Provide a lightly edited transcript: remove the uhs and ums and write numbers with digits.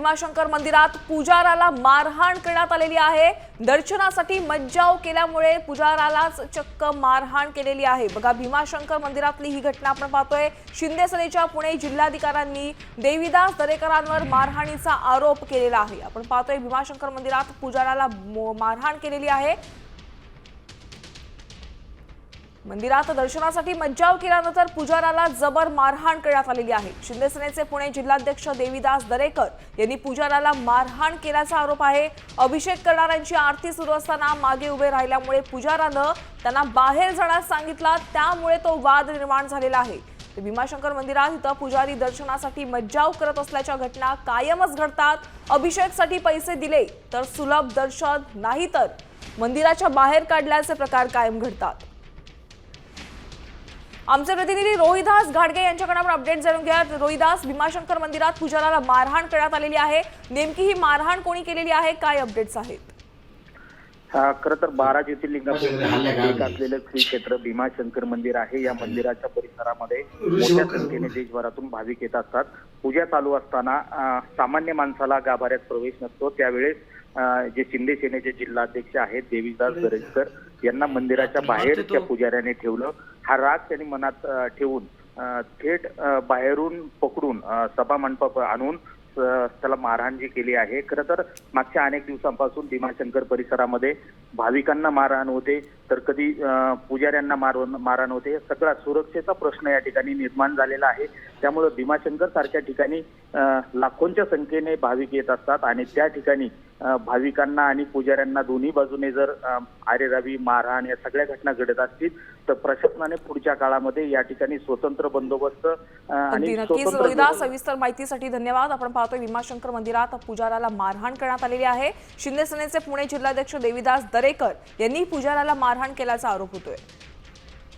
भीमाशंकर मंदिरात पुजाराला मारहाण करण्यात आलेली आहे। दर्शनासाठी मज्जाव केल्यामुळे पुजारालाच चक्क मारहाण केलेली आहे। बघा, भीमाशंकर मंदिरातली ही घटना आपण पाहतोय। शिंदे सेनेच्या पुणे जिल्हाधिकाऱ्यांनी देवीदास दरेकरांवर मारहाणीचा आरोप केलेला आहे। आपण पाहतोय भीमाशंकर मंदिरात पुजाराला मारहाण केलेली आहे। मंदिरात दर्शनासाठी मज्जाव केल्यानंतर पुजाराला जबर मारहाण करण्यात आलेली आहे। शिंदे सेनेचे पुणे जिल्हाध्यक्ष देवीदास दरेकर यांनी पुजाराला मारहाण केल्याचा आरोप आहे। अभिषेक करणाऱ्यांची आरती सुरू असताना मागे उभे राहिल्यामुळे पुजारानं त्यांना बाहेर जाण्यास सांगितलं, त्यामुळे तो वाद निर्माण झालेला आहे। भीमाशंकर मंदिरात इथं पुजारी दर्शनासाठी मज्जाव करत असल्याच्या घटना कायमच घडतात। अभिषेकसाठी पैसे दिले तर सुलभ दर्शन, नाही तर मंदिराच्या बाहेर काढल्याचे प्रकार कायम घडतात। आमचे प्रतिनिधी रोहिदास घाडगे यांच्याकडून आपण अपडेट जाणून घ्या। रोहिदास, भीमाशंकर मंदिरात पुजाराला मारहाण करण्यात आलेली आहे, नेमकी ही मारहाण कोणी केलेली आहे, काय अपडेट्स आहेत? खरं तर 12 ज्योतिर्लिंगांपैकी एक असलेलं श्री क्षेत्र भीमाशंकर मंदिर आहे। या मंदिराच्या परिसरामध्ये मोठ्या संख्येने देशभरातून भाविक येत असतात। पूजा चालू असताना सामान्य माणसाला गाभाऱ्यात प्रवेश नसतो। त्यावेळेस जे शिंदे सेनेचे जिल्हाध्यक्ष आहेत देवीदास दरेकर यांना मंदिराच्या बाहेर त्या पुजाऱ्याने ठेवलं। हा राग त्यांनी मनात ठेवून थेट बाहेरून पकडून सभा मंडपात आणून त्याला मारहाण जी केली आहे। खरं तर मागच्या अनेक दिवसांपासून भीमाशंकर परिसरामध्ये भाविकांना मारहाण होते, तर कधी पुजाऱ्यांना मारहाण होते। सगळा सुरक्षेचा प्रश्न या ठिकाणी निर्माण झालेला आहे। त्यामुळे भीमाशंकर सारख्या ठिकाणी लाखोंच्या संख्येने भाविक येत असतात आणि त्या ठिकाणी भाविकांना आणि पुजाऱ्यांना दोन्ही बाजूने जर आरेरावी, मारहाण या सगळ्या घटना घडत असतील तर प्रशासनाने पुढच्या काळामध्ये या ठिकाणी स्वतंत्र बंदोबस्त आणि सविस्तर माहितीसाठी धन्यवाद। आपण पाहतोय भीमाशंकर मंदिरात पुजाराला मारहाण करण्यात आलेली आहे। शिंदे सेनेचे पुणे जिल्हाध्यक्ष देवीदास दरेकर यांनी पुजाराला मारहाण केल्याचा आरोप होतोय।